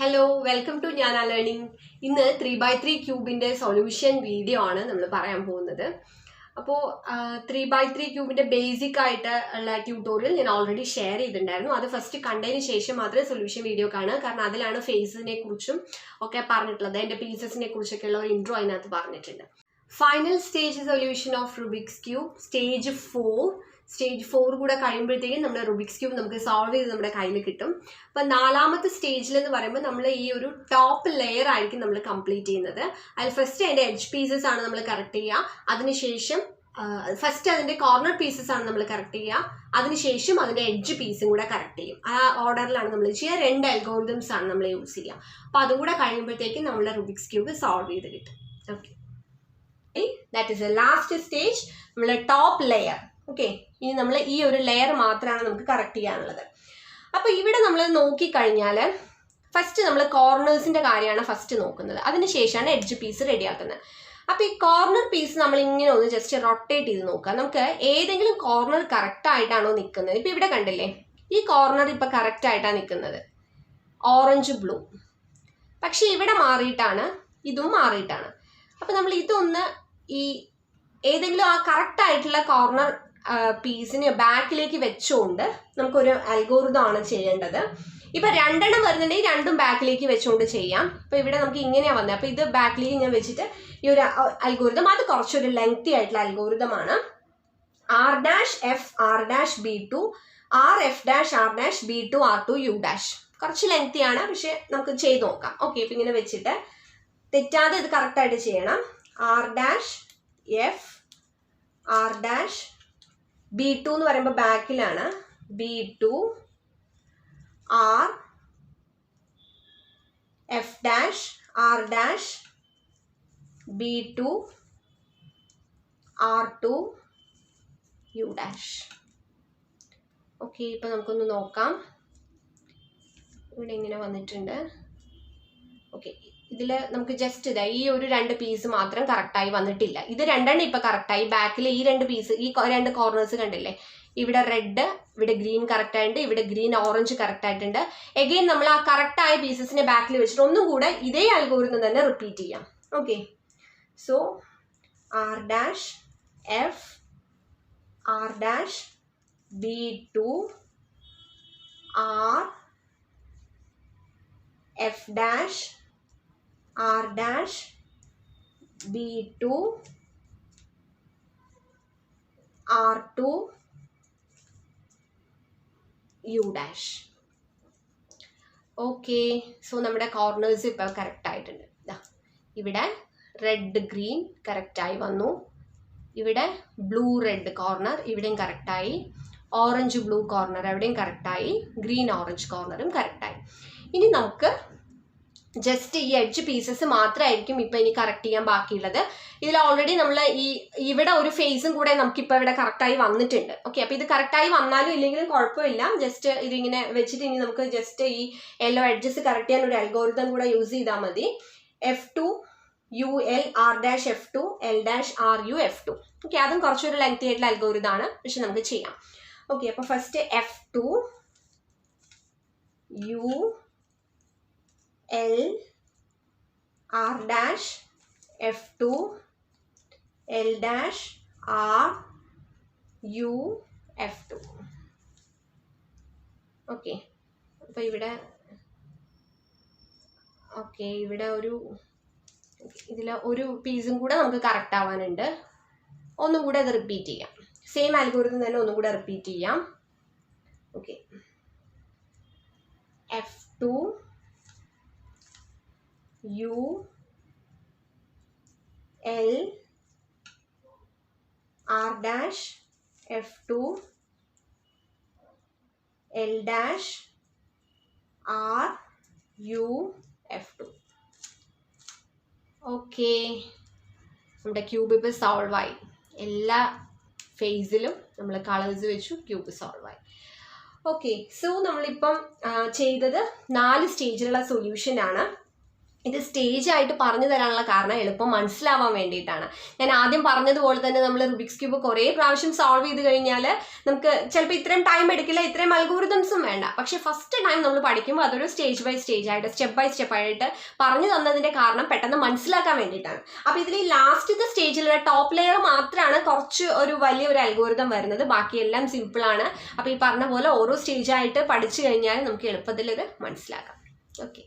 Hello, welcome to Jnana Learning. In the 3x3 cube solution video ആണ് നമ്മൾ പറയാൻ പോകുന്നത്. അപ്പോൾ 3x3 ക്യൂബിന്റെ ബേസിക് ആയിട്ട് ഉള്ള ട്യൂട്ടോറിയൽ ഞാൻ ഓൾറെഡി ഷെയർ ചെയ്തിട്ടുണ്ടായിരുന്നു. അത് ഫസ്റ്റ് കണ്ടതിന് ശേഷം മാത്രമേ സൊല്യൂഷൻ വീഡിയോ കാണുക, കാരണം അതിലാണ് ഫേസിനെ കുറിച്ചും ഒക്കെ പറഞ്ഞിട്ടുള്ളത്. അതിന്റെ പീസസിനെ കുറിച്ചൊക്കെ ഉള്ള ഒരു ഇൻട്രോ അതിനകത്ത് പറഞ്ഞിട്ടുണ്ട്. Final stage solution of Rubik's cube stage 4 കൂടെ കഴിയുമ്പോഴത്തേക്കും നമ്മുടെ റുബിക്സ് ക്യൂബ് നമുക്ക് സോൾവ് ചെയ്ത് നമ്മുടെ കയ്യിൽ കിട്ടും. അപ്പം നാലാമത്തെ സ്റ്റേജിൽ എന്ന് പറയുമ്പോൾ നമ്മൾ ഈ ഒരു ടോപ്പ് ലെയർ ആയിരിക്കും നമ്മൾ കംപ്ലീറ്റ് ചെയ്യുന്നത്. അതിൽ ഫസ്റ്റ് അതിൻ്റെ എഡ്ജ് പീസസ് ആണ് നമ്മൾ കറക്റ്റ് ചെയ്യുക. അതിനുശേഷം ഫസ്റ്റ് അതിൻ്റെ കോർണർ പീസസ് ആണ് നമ്മൾ കറക്റ്റ് ചെയ്യുക. അതിനുശേഷം അതിൻ്റെ എഡ്ജ് പീസും കൂടെ കറക്റ്റ് ചെയ്യും. ആ ഓർഡറിലാണ് നമ്മൾ ചെയ്യുക. 2 അൽഗോരിതംസ് ആണ് നമ്മൾ യൂസ് ചെയ്യുക. അപ്പോൾ അതും കൂടെ കഴിയുമ്പോഴത്തേക്കും നമ്മുടെ റുബിക്സ് ക്യൂബ് സോൾവ് ചെയ്ത് കിട്ടും. Okay, that is the last stage, നമ്മളെ ടോപ്പ് ലെയർ. ഓക്കെ, ഇനി നമ്മൾ ഈ ഒരു ലെയർ മാത്രമാണ് നമുക്ക് കറക്റ്റ് ചെയ്യാനുള്ളത്. അപ്പോൾ ഇവിടെ നമ്മൾ നോക്കിക്കഴിഞ്ഞാൽ ഫസ്റ്റ് നമ്മൾ കോർണേഴ്സിൻ്റെ കാര്യമാണ് ഫസ്റ്റ് നോക്കുന്നത്. അതിനുശേഷമാണ് എഡ്ജ് പീസ് റെഡിയാക്കുന്നത്. അപ്പോൾ ഈ കോർണർ പീസ് നമ്മൾ ഇങ്ങനെ ഒന്ന് ജസ്റ്റ് റൊട്ടേറ്റ് ചെയ്ത് നോക്കുക. നമുക്ക് ഏതെങ്കിലും കോർണർ കറക്റ്റ് ആയിട്ടാണോ നിൽക്കുന്നത്. ഇപ്പോൾ ഇവിടെ കണ്ടില്ലേ, ഈ കോർണർ ഇപ്പോൾ കറക്റ്റ് ആയിട്ടാണ് നിൽക്കുന്നത്, ഓറഞ്ച് ബ്ലൂ. പക്ഷേ ഇവിടെ മാറിയിട്ടാണ്, ഇതും മാറിയിട്ടാണ്. അപ്പോൾ നമ്മൾ ഇതൊന്ന് ഈ ഏതെങ്കിലും ആ കറക്റ്റ് ആയിട്ടുള്ള കോർണർ പീസിന് ബാക്കിലേക്ക് വെച്ചുകൊണ്ട് നമുക്കൊരു അൽഗോരിതം ആണ് ചെയ്യേണ്ടത്. ഇപ്പം 2 എണ്ണം വരുന്നുണ്ടെങ്കിൽ 2ഉം ബാക്കിലേക്ക് വെച്ചുകൊണ്ട് ചെയ്യാം. അപ്പോൾ ഇവിടെ നമുക്ക് ഇങ്ങനെയാണ് വന്നത്. അപ്പോൾ ഇത് ബാക്കിലേക്ക് ഞാൻ വെച്ചിട്ട് ഈ ഒരു അൽഗോരിതം, അത് കുറച്ചൊരു ലെങ്തി ആയിട്ടുള്ള അൽഗോരിതമാണ്. R'(F'(R')(B2) RF'(R')(B2) R2 U'. കുറച്ച് ലെങ്തിയാണ്, പക്ഷെ നമുക്ക് ചെയ്ത് നോക്കാം. ഓക്കെ, ഇപ്പം ഇങ്ങനെ വെച്ചിട്ട് തെറ്റാതെ ഇത് കറക്റ്റായിട്ട് ചെയ്യണം. R'(F'(R')(B2) എന്ന് പറയുമ്പോൾ ബാക്കിലാണ്. B2 RF'(R')(B2) R2 U'. Okay, ഇപ്പം നമുക്കൊന്ന് നോക്കാം. ഇവിടെ ഇങ്ങനെ വന്നിട്ടുണ്ട്. ഓക്കെ, ഇതിൽ നമുക്ക് ജസ്റ്റ് ഇതാ ഈ ഒരു 2 പീസ് മാത്രം കറക്റ്റായി വന്നിട്ടില്ല. ഇത് 2 എണ്ണം ഇപ്പം കറക്റ്റായി. ബാക്കിൽ ഈ 2 പീസ്, ഈ 2 കോർണേഴ്സ് കണ്ടില്ലേ, ഇവിടെ റെഡ്, ഇവിടെ ഗ്രീൻ കറക്റ്റ് ആയിട്ടുണ്ട്, ഇവിടെ ഗ്രീൻ ഓറഞ്ച് കറക്റ്റ് ആയിട്ടുണ്ട്. എഗെയിൻ നമ്മൾ ആ കറക്റ്റായ പീസസിനെ ബാക്കിൽ വെച്ചിട്ട് ഒന്നും കൂടെ ഇതേ അൽഗോരിതം തന്നെ റിപ്പീറ്റ് ചെയ്യാം. Okay, so R'(F'(R')(B2) RF'(R')(B2) R2 U'. Okay, so നമ്മുടെ കോർണേഴ്സ് ഇപ്പോൾ കറക്റ്റ് ആയിട്ടുണ്ട്. ഇവിടെ റെഡ് ഗ്രീൻ കറക്റ്റായി വന്നു. ഇവിടെ ബ്ലൂ റെഡ് കോർണർ ഇവിടെയും കറക്റ്റായി. ഓറഞ്ച് ബ്ലൂ കോർണർ എവിടെയും കറക്റ്റായി. ഗ്രീൻ ഓറഞ്ച് കോർണറും കറക്റ്റായി. ഇനി നമുക്ക് ജസ്റ്റ് ഈ എഡ്ജ് പീസസ് മാത്രമായിരിക്കും ഇപ്പം ഇനി കറക്റ്റ് ചെയ്യാൻ ബാക്കിയുള്ളത്. ഇതിൽ ഓൾറെഡി നമ്മൾ ഇവിടെ ഒരു ഫേസും കൂടെ നമുക്കിപ്പോൾ ഇവിടെ കറക്റ്റായി വന്നിട്ടുണ്ട്. ഓക്കെ, അപ്പോൾ ഇത് കറക്റ്റായി വന്നാലും ഇല്ലെങ്കിലും കുഴപ്പമില്ല. ജസ്റ്റ് ഇതിങ്ങനെ വെച്ചിട്ട് ഇനി നമുക്ക് ജസ്റ്റ് ഈ യെല്ലോ എഡ്ജസ് കറക്റ്റ് ചെയ്യാൻ ഒരു അൽഗോരിതം കൂടെ യൂസ് ചെയ്താൽ മതി. F2 UL R'(F2) L'(RU F2). Okay, അതും കുറച്ചൊരു ലെങ്തി ആയിട്ടുള്ള അൽഗോരിതമാണ്, പക്ഷെ നമുക്ക് ചെയ്യാം. ഓക്കെ, അപ്പോൾ first F2 UL R'(F2) L'(RU F2). Okay, അപ്പോൾ ഇവിടെ ഇതിൽ ഒരു പീസും കൂടെ നമുക്ക് കറക്റ്റ് ആവാനുണ്ട്. ഒന്നും കൂടെ അത് റിപ്പീറ്റ് ചെയ്യാം. സെയിം അൽഗോരിതം തന്നെ ഒന്നും കൂടെ റിപ്പീറ്റ് ചെയ്യാം. Okay, F2 UL R'(F2) L'(RU F2). Okay, നമ്മുടെ ക്യൂബ് ഇപ്പോൾ സോൾവ് ആയി. എല്ലാ ഫേസിലും നമ്മൾ കളേഴ്സ് വെച്ചു, ക്യൂബ് സോൾവ് ആയി. ഓക്കെ, സോ നമ്മളിപ്പം ചെയ്തത് 4 സ്റ്റേജിലുള്ള സൊല്യൂഷൻ ആണ്. ഇത് സ്റ്റേജ് ആയിട്ട് പറഞ്ഞു തരാനുള്ള കാരണം എളുപ്പം മനസ്സിലാവാൻ വേണ്ടിയിട്ടാണ്. ഞാൻ ആദ്യം പറഞ്ഞതുപോലെ തന്നെ നമ്മൾ റുബിക്സ് ക്യൂബ് കുറേ പ്രാവശ്യം സോൾവ് ചെയ്ത് കഴിഞ്ഞാൽ നമുക്ക് ചിലപ്പോൾ ഇത്രയും ടൈം എടുക്കില്ല, ഇത്രയും അൽഗോരിതംസും വേണ്ട. പക്ഷെ ഫസ്റ്റ് ടൈം നമ്മൾ പഠിക്കുമ്പോൾ അതൊരു സ്റ്റേജ് ബൈ സ്റ്റേജ് ആയിട്ട് സ്റ്റെപ്പ് ബൈ സ്റ്റെപ്പ് ആയിട്ട് പറഞ്ഞു തന്നതിന്റെ കാരണം പെട്ടെന്ന് മനസ്സിലാക്കാൻ വേണ്ടിയിട്ടാണ്. അപ്പോൾ ഇതിൽ ലാസ്റ്റത്തെ സ്റ്റേജിലുള്ള ടോപ്പ് ലെയർ മാത്രമാണ് കുറച്ച് ഒരു വലിയൊരു അൽഗോരിതം വരുന്നത്, ബാക്കിയെല്ലാം സിമ്പിൾ ആണ്. അപ്പോൾ ഈ പറഞ്ഞ പോലെ ഓരോ സ്റ്റേജായിട്ട് പഠിച്ചു കഴിഞ്ഞാൽ നമുക്ക് എളുപ്പത്തിൽ ഇത് മനസ്സിലാക്കാം. ഓക്കെ.